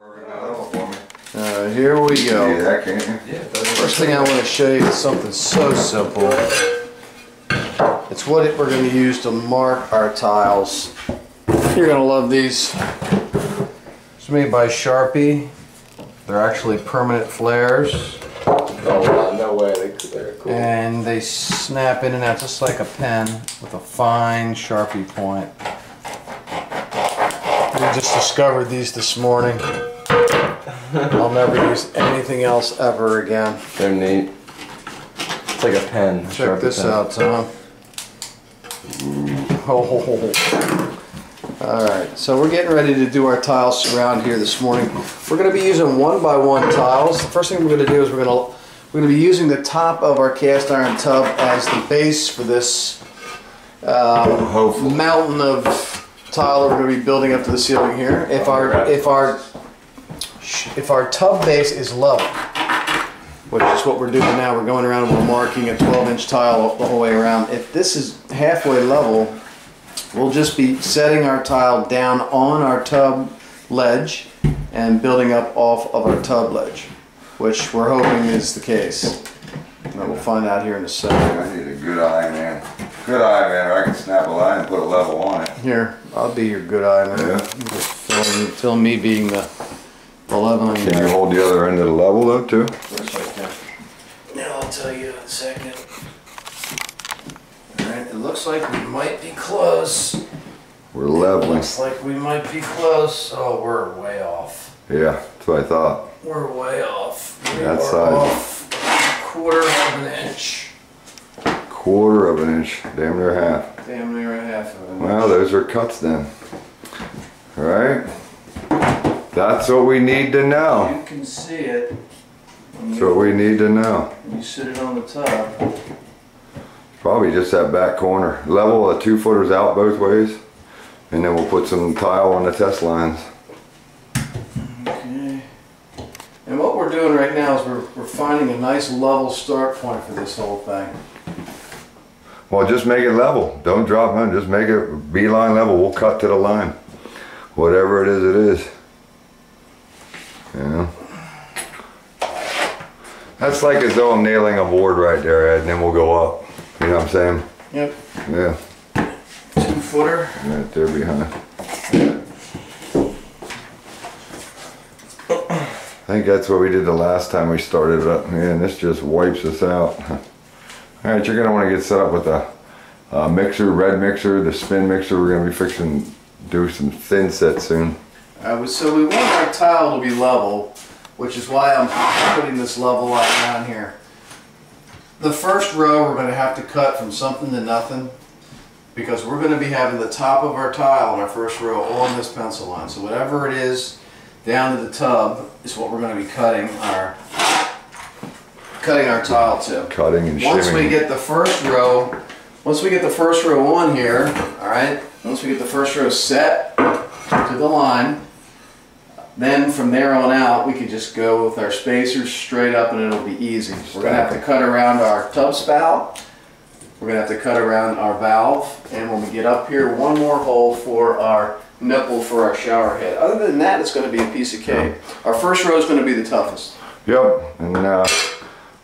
Here we go. Yeah, that can't you? Yeah, First thing I want to show you is something so simple. It's what we're going to use to mark our tiles. You're going to love these. It's made by Sharpie. They're actually permanent flares. Oh, no way. They're cool. And they snap in and out just like a pen with a fine Sharpie point. We just discovered these this morning. I'll never use anything else ever again. They're neat. It's like a pen. Check this out, Tom. Oh. Alright, so we're getting ready to do our tile surround here this morning. We're going to be using 1x1 tiles. The first thing we're going to do is we're going to be using the top of our cast iron tub as the base for this mountain of tile that we're going to be building up to the ceiling here. If our tub base is level, which is what we're doing now, we're going around and we're marking a 12-inch tile the whole way around. If this is halfway level, we'll just be setting our tile down on our tub ledge and building up off of our tub ledge, which we're hoping is the case. And we'll find out here in a second. I need a good eye, man. Good eye, man, or I can snap a line and put a level on it. Here, I'll be your good eye, man. Yeah. Just film me being the leveling guy. Can you hold the other end of the level though, too? Of course I can. Now I'll tell you in a second. Alright, it looks like we might be close. We're leveling. Looks like we might be close. Oh, we're way off. Yeah, that's what I thought. We're way off. We That are side. off a 1/4 of an inch. 1/4 of an inch, damn near half. Damn near a half of an inch. Well, those are cuts then. Alright. That's what we need to know. You can see it. That's what we need to know. When you sit it on the top. Probably just that back corner. Level the 2-footers out both ways. And then we'll put some tile on the test lines. Okay. And what we're doing right now is we're finding a nice level start point for this whole thing. Well, just make it level. Don't drop none. Just make it beeline level. We'll cut to the line. Whatever it is, it is. Yeah. That's like as though I'm nailing a board right there, Ed, and then we'll go up. You know what I'm saying? Yep. Yeah. 2-footer. Right there behind. I think that's what we did the last time we started it up. Man, this just wipes us out. Alright, you're going to want to get set up with a mixer, red mixer, the spin mixer. We're going to be do some thin set soon. So we want our tile to be level, which is why I'm putting this level line down here. The first row we're going to have to cut from something to nothing, because we're going to be having the top of our tile in our first row on this pencil line. So whatever it is down to the tub is what we're going to be cutting our tile to. Cutting and shimming. Once we get the first row on here, all right. Once we get the first row set to the line, then from there on out we can just go with our spacers straight up and it'll be easy. We're going to have to cut around our tub spout. We're going to have to cut around our valve, and when we get up here, one more hole for our nipple for our shower head. Other than that, it's going to be a piece of cake. Our first row is going to be the toughest. Yep, and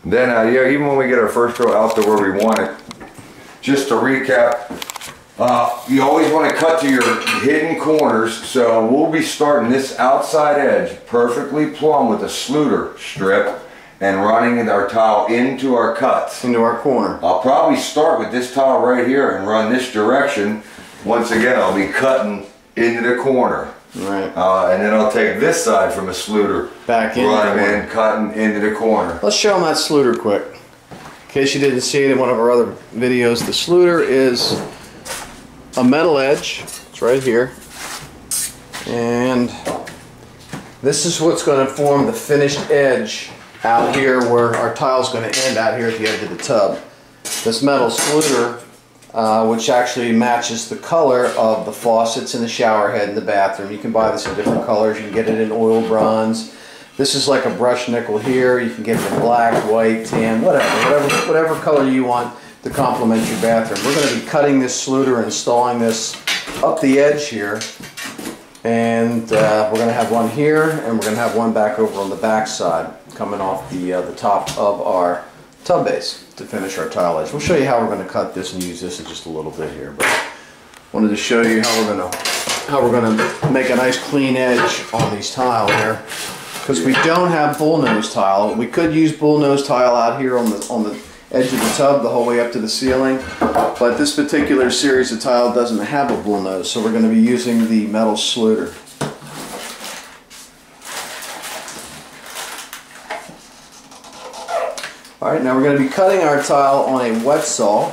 then yeah, even when we get our first row out to where we want it, just to recap, you always want to cut to your hidden corners, so we'll be starting this outside edge perfectly plumb with a sluter strip and running our tile into our cuts. Into our corner. I'll probably start with this tile right here and run this direction. Once again, I'll be cutting into the corner. Right. And then I'll take this side from a sluter, back in, run them in, cutting into the corner. Let's show them that sluter quick. In case you didn't see it in one of our other videos, the sluter is a metal edge. It's right here. And this is what's going to form the finished edge out here where our tile's going to end out here at the edge of the tub. This metal sluter, which actually matches the color of the faucets in the shower head in the bathroom. You can buy this in different colors. You can get it in oil bronze. This is like a brushed nickel here. You can get it in black, white, tan, whatever color you want to complement your bathroom. We're going to be cutting this sluter and installing this up the edge here And we're going to have one here, and we're going to have one back over on the back side, coming off the top of our tub base to finish our tile edge. We'll show you how we're going to cut this and use this in just a little bit here, but wanted to show you how we're going to make a nice clean edge on these tile here, because we don't have bullnose tile. We could use bullnose tile out here on the edge of the tub the whole way up to the ceiling, but this particular series of tile doesn't have a bullnose, so we're going to be using the metal sluter. Alright, now we're going to be cutting our tile on a wet saw,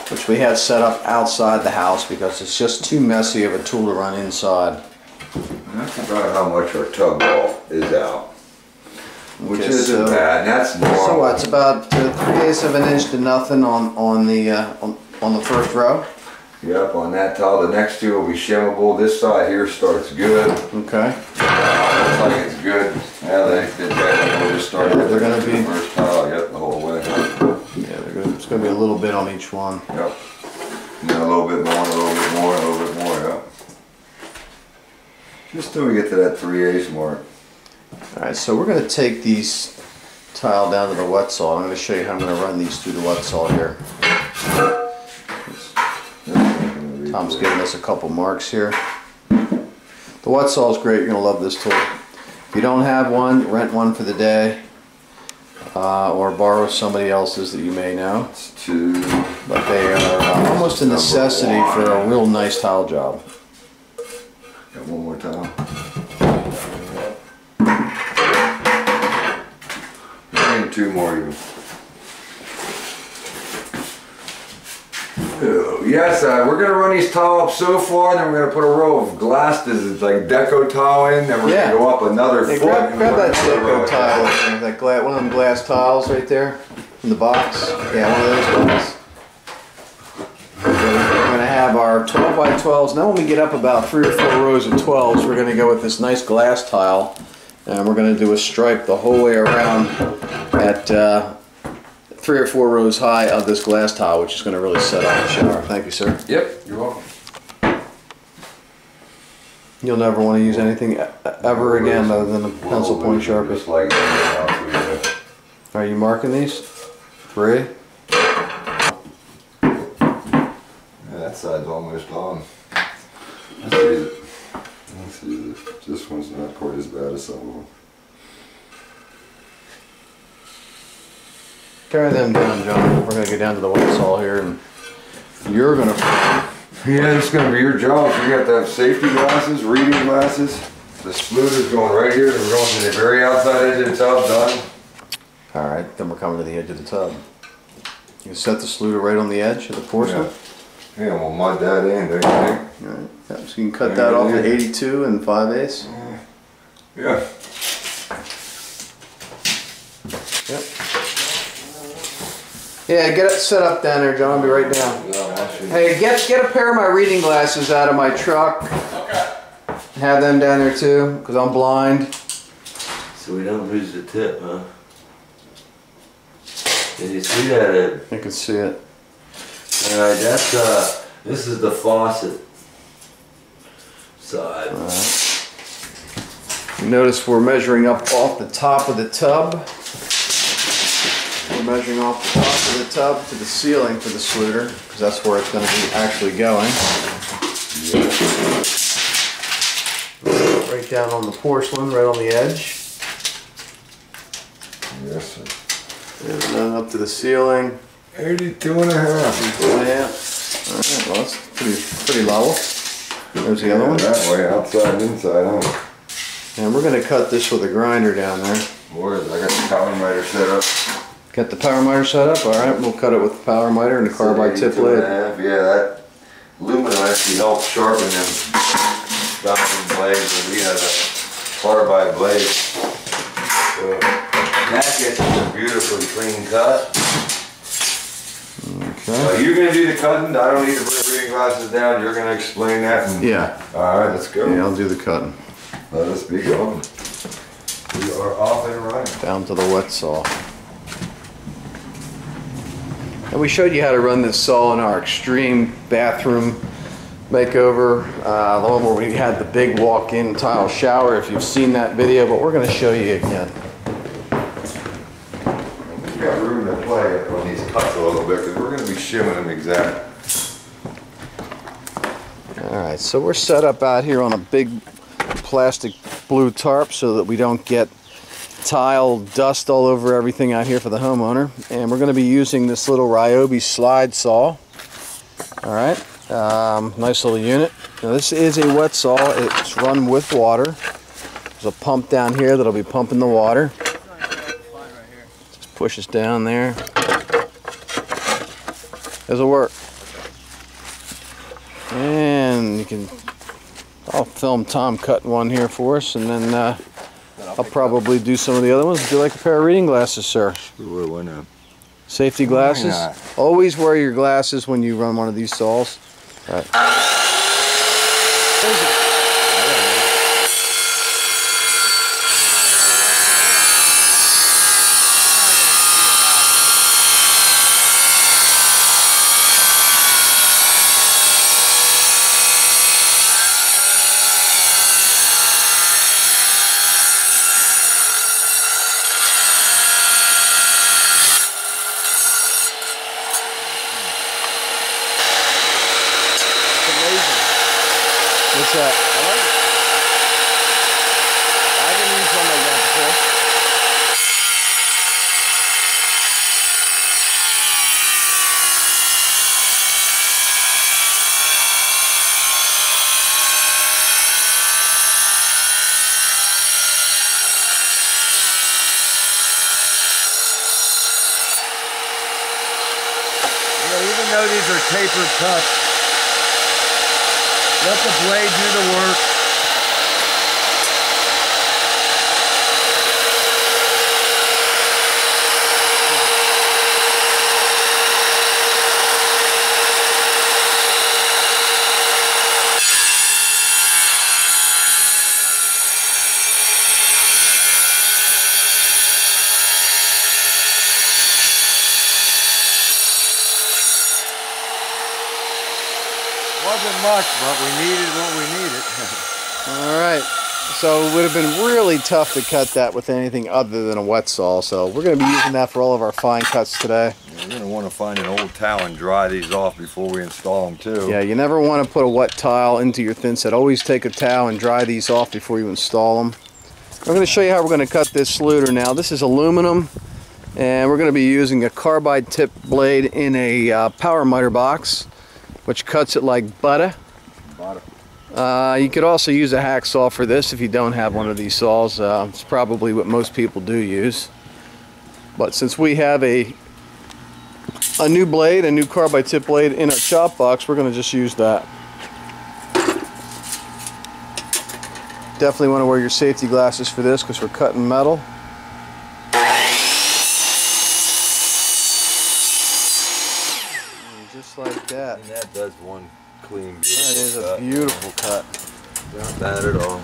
which we have set up outside the house because it's just too messy of a tool to run inside. That's about how much our tub wall is out. Which isn't bad, that's normal. So what, it's about 3/8 of an inch to nothing on the first row? Yep, on that tile. The next two will be shimmable. This side here starts good. Okay. Looks like it's good. Yeah, they did that. We'll just start with they're going to be the first tile, yep, the whole way. Yeah, it's going to be a little bit on each one. Yep. And then a little bit more, a little bit more, a little bit more, yep. Just till we get to that 3/8 mark. Alright, so we're going to take these tile down to the wet saw. I'm going to show you how I'm going to run these through the wet saw here. Tom's giving us a couple marks here. The wet saw is great. You're going to love this tool. If you don't have one, rent one for the day, or borrow somebody else's that you may know. It's two. But they are almost a necessity for a real nice tile job. Got one more tile. And two more even. Oh, yes, we're going to run these tile up so far, then we're going to put a row of glass, this is like Deco tile in, then we're going to go up another foot. Grab that Deco tile, that one of them glass tiles right there in the box. Yeah, one of those ones. We're going to have our 12 by 12s. Now when we get up about 3 or 4 rows of 12s, we're going to go with this nice glass tile, and we're going to do a stripe the whole way around at 3 or 4 rows high of this glass tile, which is going to really set off the shower. Thank you, sir. Yep, you're welcome. You'll never want to use anything ever again other than a pencil point Sharpie. Just like Are you marking these? 3? Yeah, that side's almost on. Let's see it. Let's see this. This one's not quite as bad as some of them. Carry them down, John. We're going to go down to the wet saw here, and you're going to... Yeah, it's going to be your job. So you got to have safety glasses, reading glasses. The spluter's going right here. We're going to the very outside edge of the tub, done. Alright, then we're coming to the edge of the tub. You set the sluter right on the edge of the porcelain. Yeah, yeah, we'll mud that in, don't you think? Alright, yep, so you can cut that off at 82 and 5/8. Yeah. Yep. Yeah, get it set up down there, John. I'll be right down. Hey, get a pair of my reading glasses out of my truck. Okay. Have them down there too, because I'm blind. So we don't lose the tip, huh? Did you see that, Ed? I can see it. Alright, that's, this is the faucet side. You notice we're measuring up off the top of the tub. We're measuring off the top of the tub to the ceiling for the sluter, because that's where it's going to be actually going. Right down on the porcelain, right on the edge. Yes, sir. And then up to the ceiling. 82 and a half. Yeah. Alright, well that's pretty level. There's the other one. That way, outside and inside, huh? And we're going to cut this with a grinder down there. Boys, I got the power miter set up. Got the power miter set up? Alright, we'll cut it with the power miter and the carbide tip 82 and blade. a half. Yeah, that aluminum actually helps sharpen them stopping blades, and we have a carbide blade. So that gets us a beautifully clean cut. Okay. You're going to do the cutting. I don't need to put reading glasses down. You're going to explain that. And, Yeah. Alright, let's go. Yeah, I'll do the cutting. Let us be going. We are off and running. Down to the wet saw. And we showed you how to run this saw in our extreme bathroom makeover, the one where we had the big walk-in tile shower, if you've seen that video, but we're going to show you again. We've got room to play on these cuts a little bit because we're going to be shimming them exact. Alright, so we're set up out here on a big plastic blue tarp so that we don't get tile dust all over everything out here for the homeowner. And we're going to be using this little Ryobi slide saw. Alright, nice little unit. Now this is a wet saw. It's run with water. There's a pump down here that'll be pumping the water. Just push us down there. This'll work. And you can, I'll film Tom cutting one here for us, and then I'll probably do some of the other ones. Would you like a pair of reading glasses, sir? Sure, why not? Safety glasses. Why not? Always wear your glasses when you run one of these saws. All right. What's that? I like it. I haven't used one like that before. Even though these are tapered cuts, let the blade do the work. Wasn't much, but we needed what we needed. Alright, so it would have been really tough to cut that with anything other than a wet saw, so we're going to be using that for all of our fine cuts today. We're going to want to find an old towel and dry these off before we install them too. Yeah, you never want to put a wet tile into your thin set. Always take a towel and dry these off before you install them. I'm going to show you how we're going to cut this sluter now. This is aluminum, and we're going to be using a carbide tip blade in a power miter box, which cuts it like butter. You could also use a hacksaw for this if you don't have one of these saws. It's probably what most people do use. But since we have a new blade, a new carbide tip blade in our chop box, we're going to just use that. Definitely want to wear your safety glasses for this because we're cutting metal. And just like that. And that does one clean, beautiful That is cut. a beautiful cut. Not bad at all.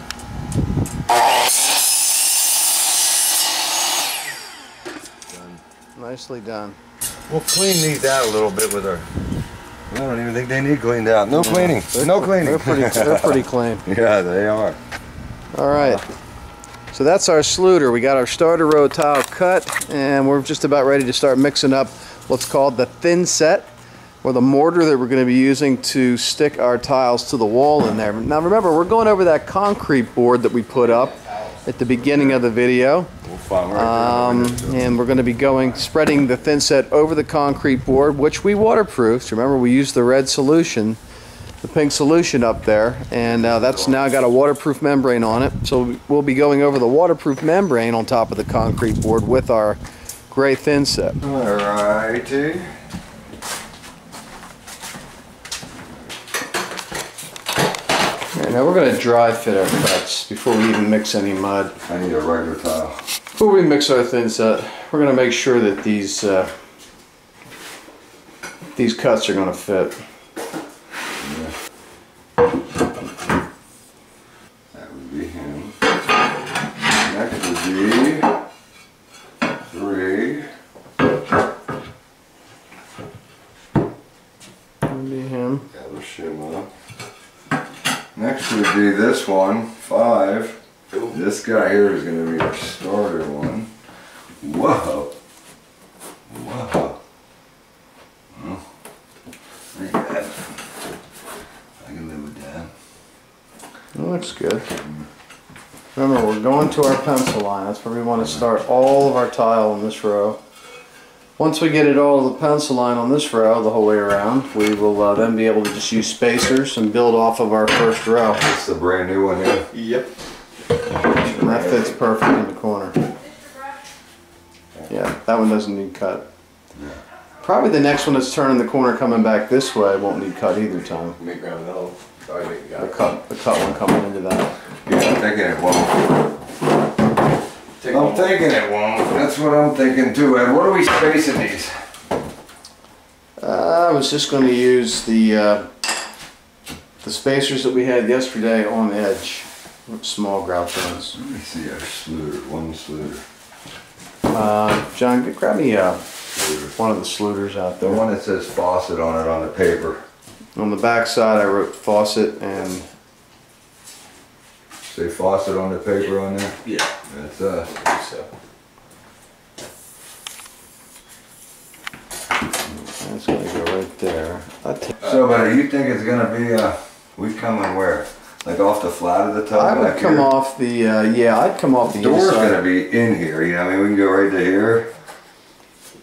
Done. Nicely done. We'll clean these out a little bit with our... I don't even think they need cleaned out. No cleaning. No cleaning. They're pretty clean. Yeah, they are. Alright, so that's our sluter. We got our starter row tile cut, and we're just about ready to start mixing up what's called the thin set, or the mortar that we're going to be using to stick our tiles to the wall in there. Now remember, we're going over that concrete board that we put up at the beginning of the video. We'll find right there. And we're going to be spreading the thin set over the concrete board, which we waterproofed. Remember, we used the red solution, the pink solution up there, and that's now got a waterproof membrane on it. So we'll be going over the waterproof membrane on top of the concrete board with our gray thin set. Alrighty. Alright, now we're going to dry fit our cuts before we even mix any mud. I need a regular tile. Before we mix our thin set, we're going to make sure that these cuts are going to fit. That would be him. Next would be 3. That'll be him. That'll shim up. this one, 5. This guy here is going to be our starter one. Whoa. Whoa. Well, ain't bad. I can live with that. That looks good. Remember, we're going to our pencil line. That's where we want to start all of our tile in this row. Once we get it all to the pencil line on this row the whole way around, we will then be able to just use spacers and build off of our first row. This is the brand new one here. Yep. And that fits perfect in the corner. Yeah, that one doesn't need cut. Probably the next one that's turning the corner coming back this way won't need cut either, Tom. Make Remodel. Sorry, make The cut one coming into that. Yeah, I'm thinking it won't. I'm thinking it won't. That's what I'm thinking too. And what are we spacing these? I was just going to use the spacers that we had yesterday on edge, small grouch ones. Let me see our sluter, one sluter. John, grab me one of the sluters out The there. one that says faucet on it on the paper. On the back side I wrote faucet and Say faucet on the paper on there? Yeah. That's I think so. that's going to go right there. So, but you think it's gonna be, we coming where? Like off the flat of the tub? I would back come here? off the, yeah, I'd come off the Door's inside. gonna be in here, you know, I mean, we can go right to here.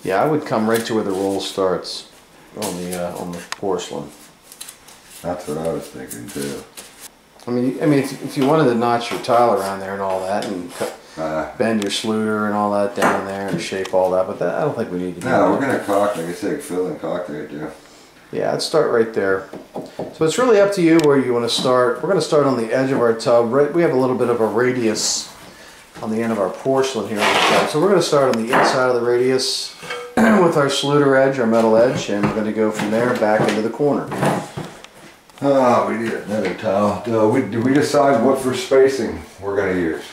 Yeah, I would come right to where the roll starts on the porcelain. That's what I was thinking too. I mean, if you wanted to notch your tile around there and all that, and bend your sluter and all that down there and shape all that, but that, I don't think we need to do No, that. we're gonna caulk, like I said, fill and caulk right there. Yeah, I'd start right there. So it's really up to you where you want to start. We're going to start on the edge of our tub. Right, we have a little bit of a radius on the end of our porcelain here on the tub. So we're going to start on the inside of the radius with our sluter edge, our metal edge, and we're going to go from there back into the corner. Oh, we need another towel. Did we decide what for spacing we're gonna use?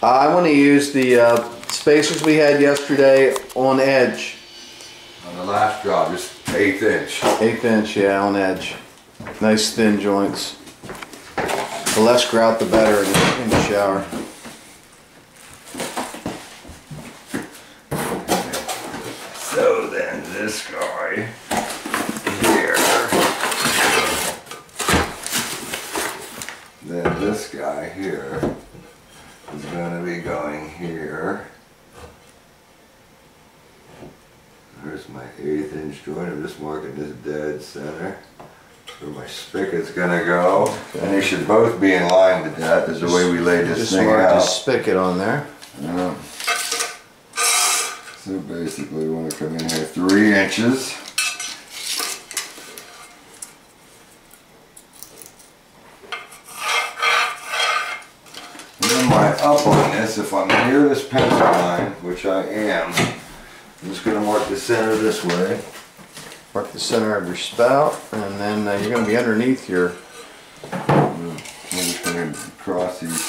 I want to use the spacers we had yesterday on edge. On the last job, just 1/8 inch. 1/8 inch, yeah, on edge. Nice thin joints. The less grout, the better in the shower. So then this guy here. Then this guy here is gonna be going here. There's my 1/8 inch joint. I'm just marking this dead center. Where my spigot's gonna go. And they should both be in line with that. Is the way we laid this Just thing mark the out. spigot on there. Yeah. So basically we want to come in here 3 inches. And then my up on this, if I'm near this pencil line, which I am, I'm just going to mark the center this way. Mark the center of your spout, and then you're going to be underneath your. I'm just going to cross these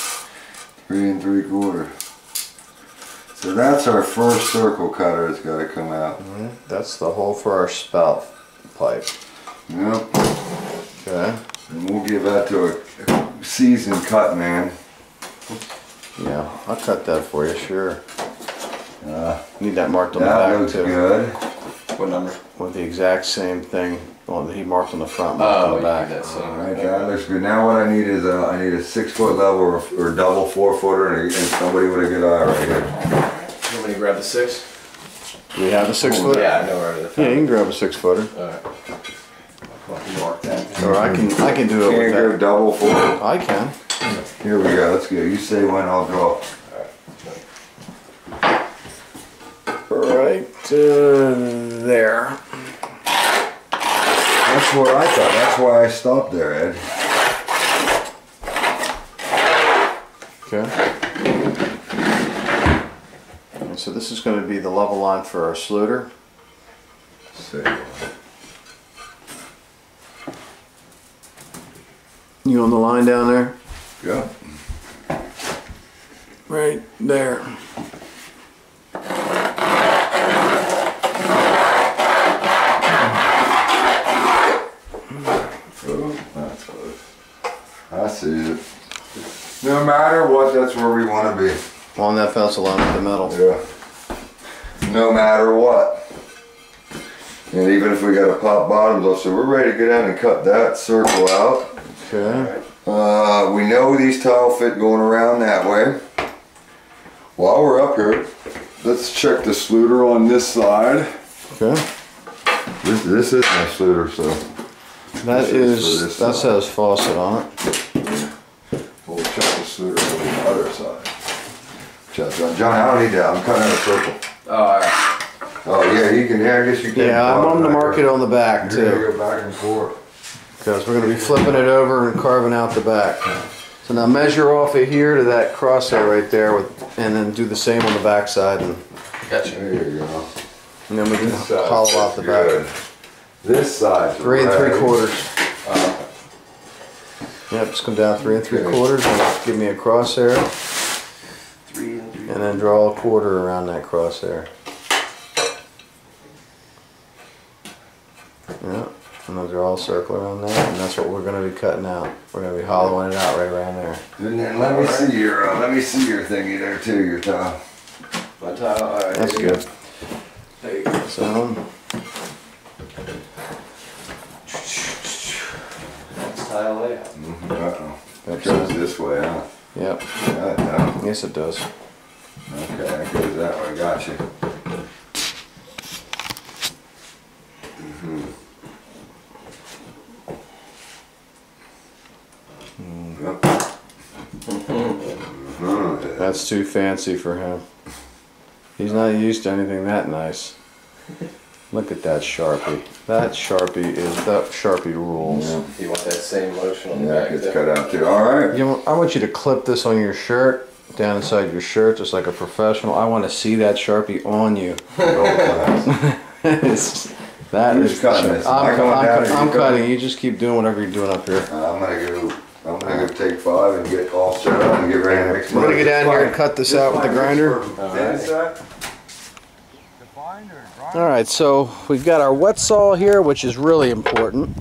3 3/4. So that's our first circle cutter that's got to come out. That's the hole for our spout pipe. Yep. Okay. And we'll give that to a seasoned cut man. Yeah, I'll cut that for you, sure. Need that marked on the That back looks too. good. What number? With the exact same thing. Well, he marked on the front, marked on the back. That's Alright, that looks good. Now what I need is I need a 6-foot level or double 4-footer and somebody with a good eye right here. You want me to grab the 6? Do we have a 6-footer? Yeah, I know where to Yeah, you can grab a 6-footer. Alright. I'll mark that. Or I can do it Can't with go that. double 4. I can. Here we go. Let's go. You say when, I'll draw. Right there. That's what I thought. That's why I stopped there, Ed. Okay. And so this is going to be the level line for our sluter. See. You on the line down there? Go. Right there. Oh, that's close. I see it. No matter what, that's where we want to be. On that fence along with the metal. Yeah. No matter what. And even if we got to pop bottoms off, so we're ready to get down and cut that circle out. Okay. We know these tile fit going around that way. While we're up here, let's check the sluter on this side. Okay. This is my sluter, so. That says faucet on it. We'll check the sluter on the other side. John, I don't need that. I'm cutting out a circle. Oh, alright. Oh yeah, you can. Yeah, I guess you can. Yeah, I'm on the market on the back You're too. gonna go back and forth. Because we're going to be flipping it over and carving out the back. So now measure off of here to that crosshair right there, and then do the same on the back side, and Gotcha. There you go. then we can This side's hollow out the good. back. This side's 3 3/4. Okay. Yep, just come down 3 3/4 and give me a crosshair, 3 and 3. and then draw a quarter around that crosshair. Yep. And then draw a circle around that, and that's what we're going to be cutting out. We're going to be hollowing it out right around there. And then let me see your thingy there too, your tile. My tile, alright. That's good. There you go. So, That's tile layout. Uh-oh. That goes this way, huh? yep. No. Yes, it does. Okay, that goes that way. Gotcha. That's too fancy for him. He's not used to anything that nice. Look at that Sharpie. That Sharpie rules. Yeah. You want that same motion on the That back gets there? cut out too. All right. You know, I want you to clip this on your shirt, down inside your shirt, just like a professional. I want to see that Sharpie on you. That Who's is. cutting this? I'm cutting. You just keep doing whatever you're doing up here. I'm gonna go take 5 and get all set up and get ready to mix. We're gonna get down here and cut this out with the grinder. All right, so we've got our wet saw here, which is really important.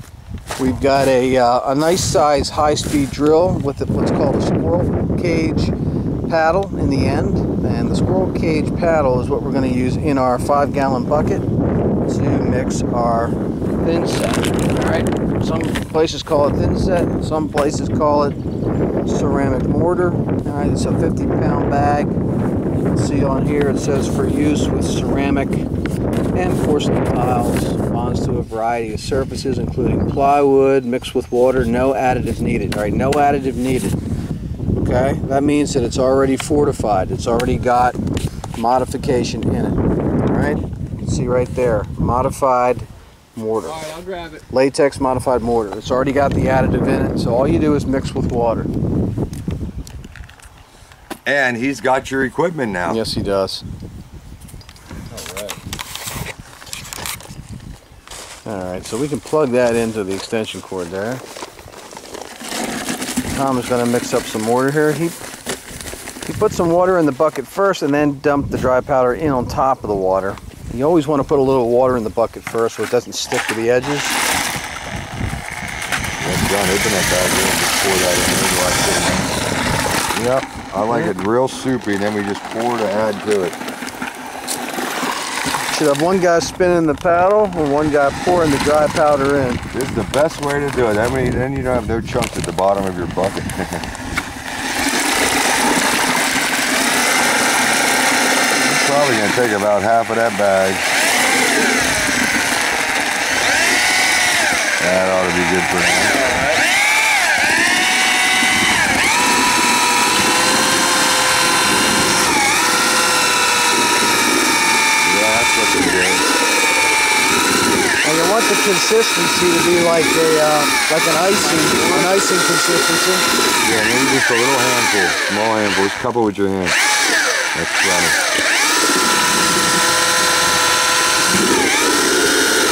We've got a nice size high-speed drill with what's called a squirrel cage paddle in the end, and the squirrel cage paddle is what we're going to use in our 5-gallon bucket to mix our thin set. All right, some places call it thin set, some places call it ceramic mortar. All right, it's a 50-pound bag. You'll see on here it says for use with ceramic and porcelain tiles, bonds to a variety of surfaces including plywood mixed with water, no additive needed. All right, no additive needed. Okay, that means that it's already fortified. It's already got modification in it. All right, you can see right there, modified mortar. All right, I'll grab it. Latex modified mortar. It's already got the additive in it, so all you do is mix with water. And he's got your equipment now. Yes, he does. Alright, so we can plug that into the extension cord there. Tom is going to mix up some mortar here. He put some water in the bucket first and then dumped the dry powder in on top of the water. You always want to put a little water in the bucket first so it doesn't stick to the edges. That's done. Open that bag and just pour that in there. Yep. I like it real soupy, and then we just pour to add to it. Should have one guy spinning the paddle and one guy pouring the dry powder in. This is the best way to do it. That way, then you don't have no chunks at the bottom of your bucket. Probably gonna take about half of that bag. That ought to be good for now. And you want the consistency to be like an icing consistency. Yeah, maybe just a little handful, small handful. Just couple with your hand. That's plenty.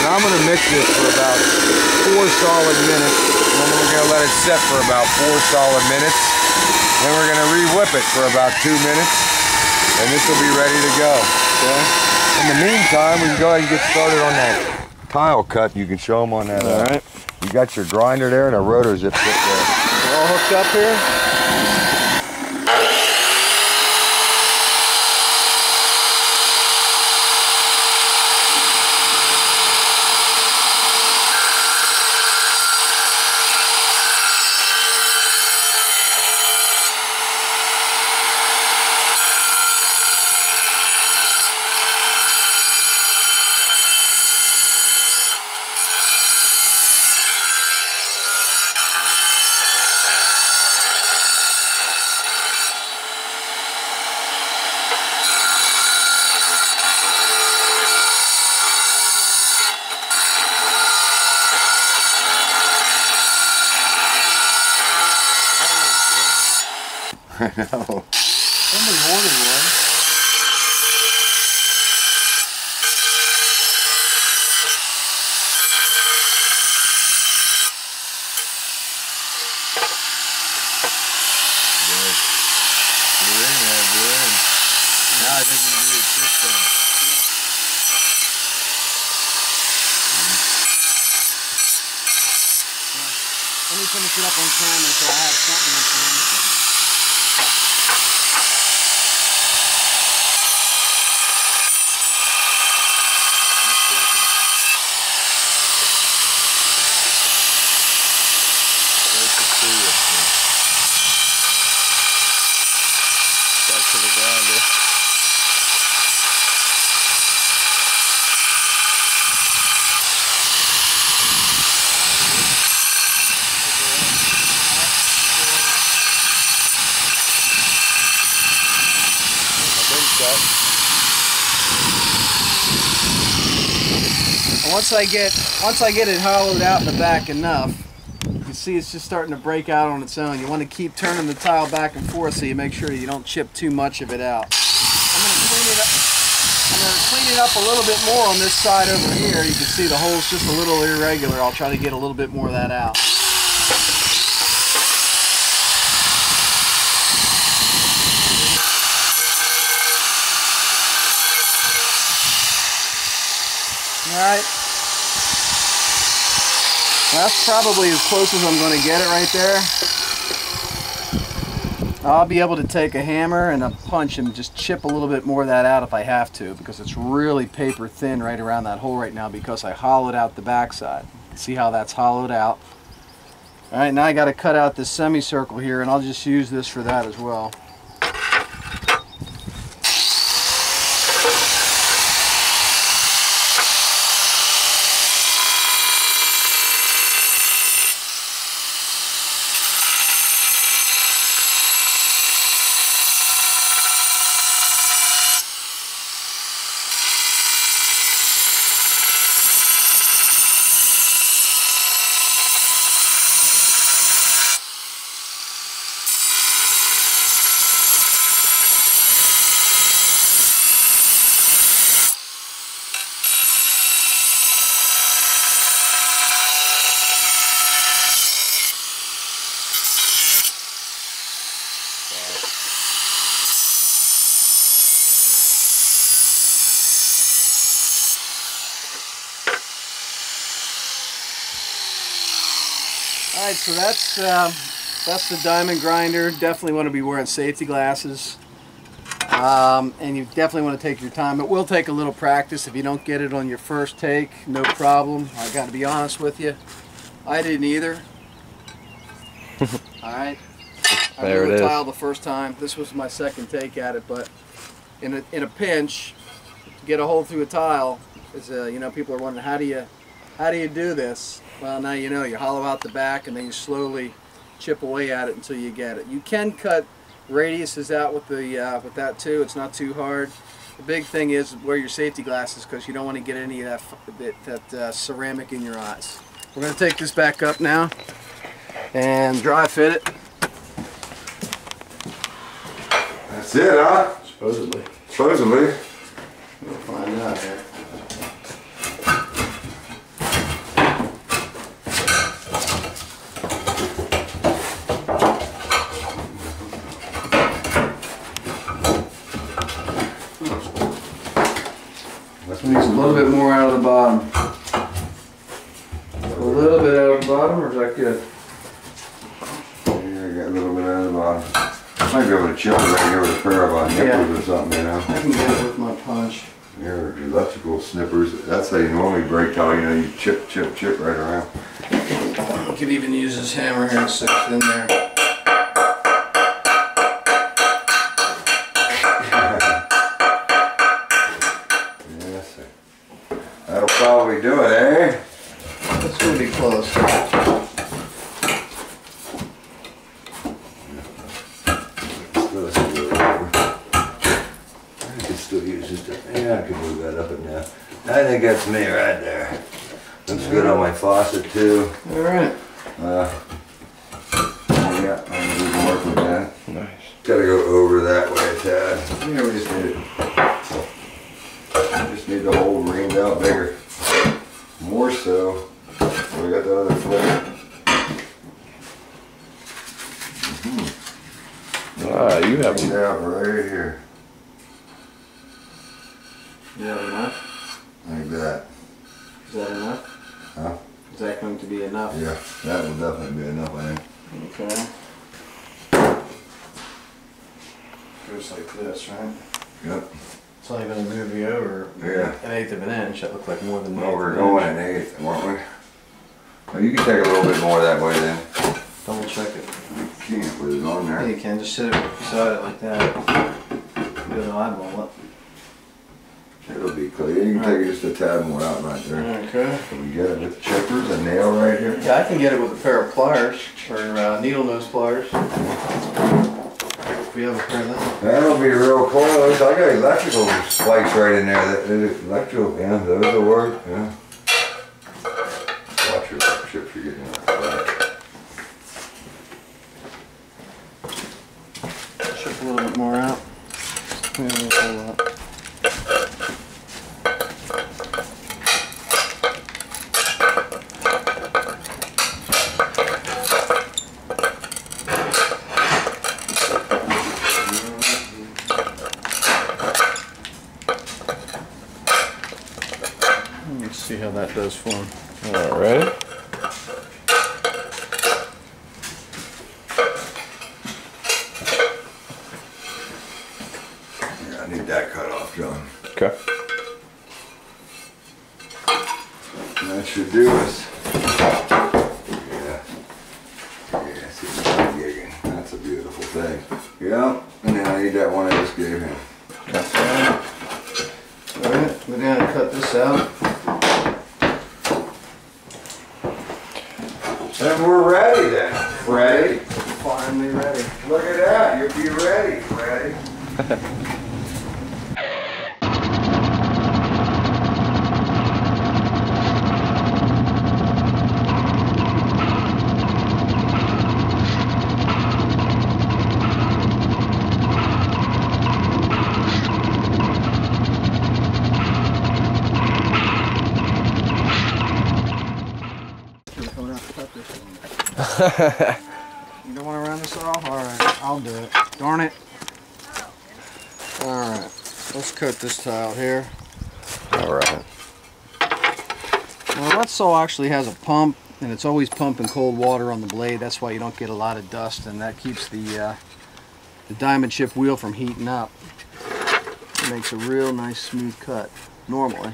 Now I'm gonna mix this for about 4 solid minutes, and then we're gonna let it set for about 4 solid minutes. Then we're gonna re-whip it for about 2 minutes, and this will be ready to go. Okay? In the meantime, we can go ahead and get started on that tile cut. You can show them on that. All right. You got your grinder there and a roto zip there. We're all hooked up here. I know. Somebody ordered one. Now I think we can do a chip thing. Let me finish it up on camera so I have something on camera. Back to the grinder. And once I get it hollowed out in the back enough, you can see it's just starting to break out on its own. You want to keep turning the tile back and forth so you make sure you don't chip too much of it out. I'm going to clean it up a little bit more on this side over here. You can see the hole's just a little irregular. I'll try to get a little bit more of that out. Alright, that's probably as close as I'm going to get it right there. I'll be able to take a hammer and a punch and just chip a little bit more of that out if I have to, because it's really paper thin right around that hole right now because I hollowed out the backside. See how that's hollowed out? Alright, now I got to cut out this semicircle here, and I'll just use this for that as well. Alright, so that's the diamond grinder. Definitely want to be wearing safety glasses. And you definitely want to take your time. It will take a little practice. If you don't get it on your first take, no problem. I got to be honest with you. I didn't either. Alright. I blew a tile the first time. This was my second take at it, but in a pinch, to get a hole through a tile, is you know, people are wondering how do you do this? Well, now you know. You hollow out the back and then you slowly chip away at it until you get it. You can cut radiuses out with with that too. It's not too hard. The big thing is wear your safety glasses because you don't want to get any of that ceramic in your eyes. We're going to take this back up now and dry fit it. That's it, huh? Supposedly. Supposedly. We'll find out here. Needs a little bit more out of the bottom. A little bit out of the bottom, or is that good? Yeah, I got a little bit out of the bottom. I might be able to chip it right here with a pair of nippers or something, you know. I can get it with my punch. Your electrical snippers, that's how you normally break tile, you know, you chip, chip, chip right around. I could even use this hammer here and stick it in there. That'll probably do it, eh? That's going to be close. I can still use this. Yeah, I can move that up and down. I think that's me right there. Looks good on my faucet too. All right. Yeah, I'm going to work with that. Nice. Gotta go over that way, Tad. Yeah, we just need the hole reamed out bigger. More so. We got the other flip. Ah, you have Reamed out right here. You have enough? Like that. Is that enough? Huh? Is that going to be enough? Yeah, that will definitely be enough, I think. Okay. Goes like this, right? Yep. It's only going to move you over Yeah. 1/8 of an inch. That looked like more than Well, we're 1/8 going of an an inch. eighth, weren't we? Well, you can take a little bit more that way then. Double check it. You can't put it on Yeah, there. you can. Just sit it beside it like that. Do an eyeball it. It'll be clear. You can take just a tad more out right there. Okay. Can we get it with the chippers, a nail right here? Yeah, I can get it with a pair of pliers, or needle nose pliers. If we have a pair of them. That'll be real close. I got electrical spikes right in there. That electrical, yeah, those will work. Yeah. Watch your chips are getting out. Chip a little bit more out. Maybe a whole lot. Let's see how that does for him. All right. Yeah, I need that cut off, John. Okay. That should do us. Yeah. Yeah, see, that's gigging. That's a beautiful thing. Yeah, and then I need that one I just gave him. Alright, go down and cut this out. And we're ready then. Ready? Finally ready. Look at that. You're ready. Ready? You don't want to round this off? Alright, I'll do it. Darn it. Alright, let's cut this tile here. Alright. Now that saw actually has a pump, and it's always pumping cold water on the blade. That's why you don't get a lot of dust, and that keeps the diamond chip wheel from heating up. It makes a real nice smooth cut, normally.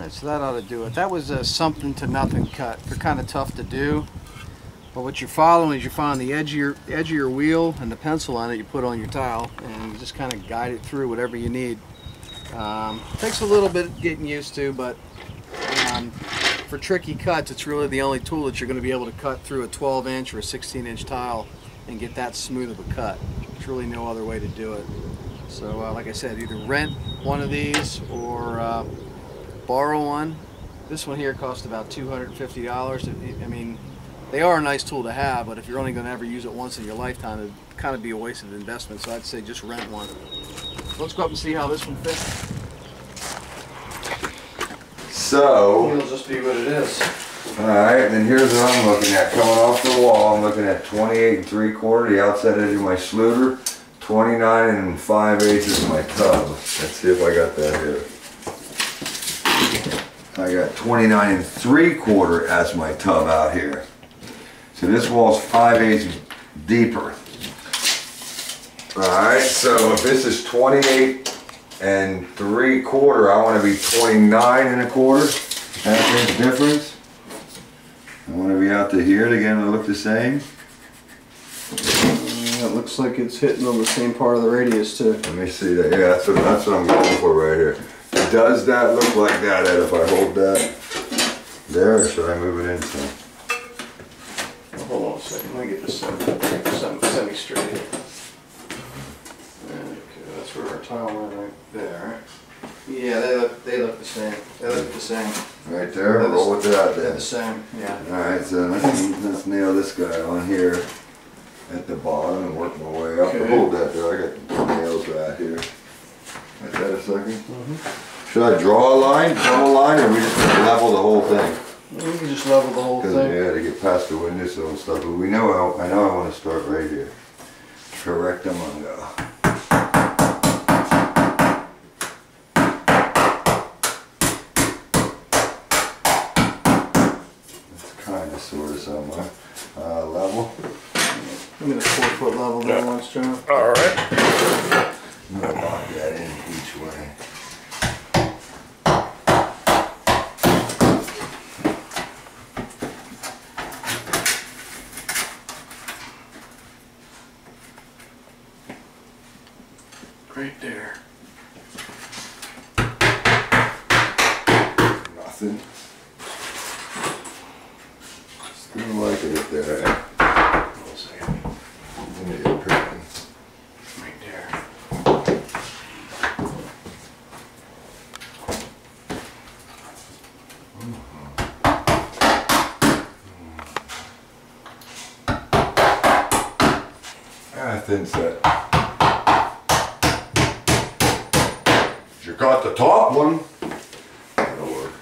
So that ought to do it. That was a something to nothing cut. They're kind of tough to do, but what you're following is you're following the edge of your wheel and the pencil on it you put on your tile, and you just kind of guide it through whatever you need. Takes a little bit getting used to, but for tricky cuts, it's really the only tool that you're going to be able to cut through a 12-inch or a 16-inch tile and get that smooth of a cut. There's really no other way to do it. So like I said, either rent one of these or borrow one. This one here cost about $250. I mean, they are a nice tool to have, but if you're only going to ever use it once in your lifetime, it'd kind of be a waste of investment. So I'd say just rent one. Let's go up and see how this one fits. So, It'll just be what it is. alright, then here's what I'm looking at. Coming off the wall, I'm looking at 28 3/4, the outside edge of my sluter, 29 5/8 is my tub. Let's see if I got that here. I got 29 3/4 as my tub out here. So this wall's 5/8 deeper. Alright, so if this is 28 3/4, I want to be 29 1/4. Half-inch difference. I want to be out to here to get it to look the same. It looks like it's hitting on the same part of the radius too. Let me see that. Yeah, that's what I'm going for right here. Does that look like that, Ed, if I hold that there, or should I move it in some? Well, hold on a second, let me get this semi-straight. Okay, that's where our tile went right there. Yeah, they look the same. They look the same. Right there, roll with that They're then. the same, yeah. Alright, so let's nail this guy on here at the bottom and work my way up. Okay. Hold that there, I got nails right here. Wait that a second. Should I draw a line, or we just level the whole thing? We can just level the whole Because thing. yeah, to get past the windowsill and stuff, but I know I want to start right here. Correctamundo. It's kind of sort of somewhere. Level. I'm gonna 4-foot level there once, John. Alright. I'm going to lock that in each way. Right there. Nothing. Still like it up there. Hold on a second. Give me a picture. Right there. Thin set. You got the top one. That'll work.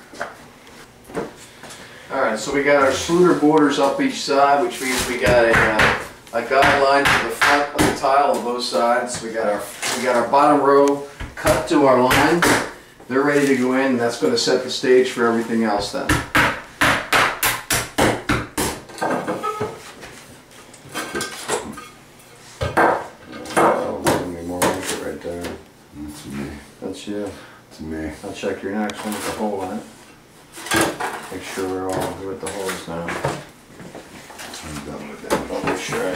Alright, so we got our Schluter borders up each side, which means we got a guideline to the front of the tile on both sides. We got our bottom row cut to our line. They're ready to go in, and that's going to set the stage for everything else then. That's you. It's me. I'll check your next one with the hole in it. Make sure we're all good with the holes now. I'm done with that. I'll make sure I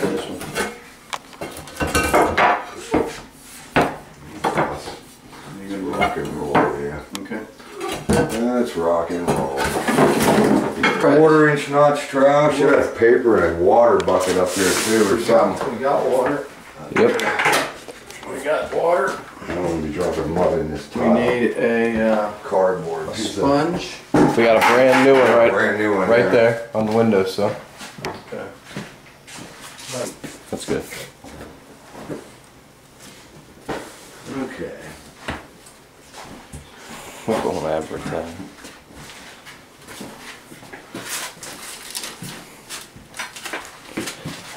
this one. You good with Rock and roll, yeah. Okay. That's rock and roll. 1/4-inch notch trowel. Should have paper and a water bucket up there too, or something. We got water. Yep. We got water. I don't want to be dropping mud in this We tile. need a Cardboard piece of sponge. We got a brand new one brand new one right there on the windowsill. Okay. That's good. Okay. We're going to advertise.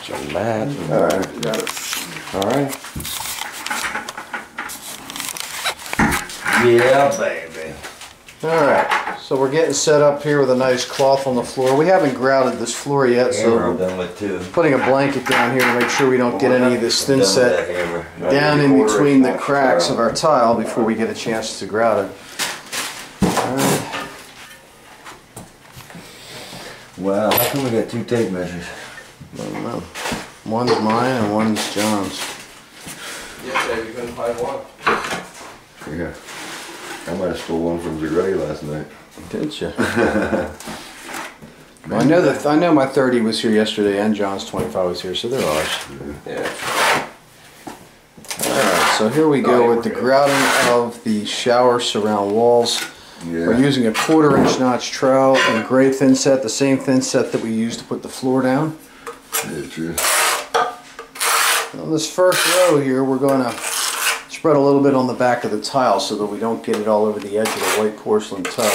Just imagine. All right. Got it. All right. Yeah, baby. Alright, so we're getting set up here with a nice cloth on the floor. We haven't grouted this floor yet, Hammer, I'm so done with two. putting a blanket down here to make sure we don't get any of this thin Done with set that hammer. down in between the cracks of our tile before we get a chance to grout it. Alright. Wow, how come we got two tape measures? I don't know. One's mine and one's John's. Yeah, Dave, you couldn't find one. Yeah. I might have stole one from Zagretti last night. Did you? Well, I know my 30 was here yesterday and John's 25 was here, so they're ours. Yeah. Alright, so here we go with the grouting of the shower surround walls. We're Yeah. using a 1/4-inch notch trowel and gray thin set, the same thin set that we used to put the floor down. Yeah, true. On this first row here, we're going to spread a little bit on the back of the tile so that we don't get it all over the edge of the white porcelain tub.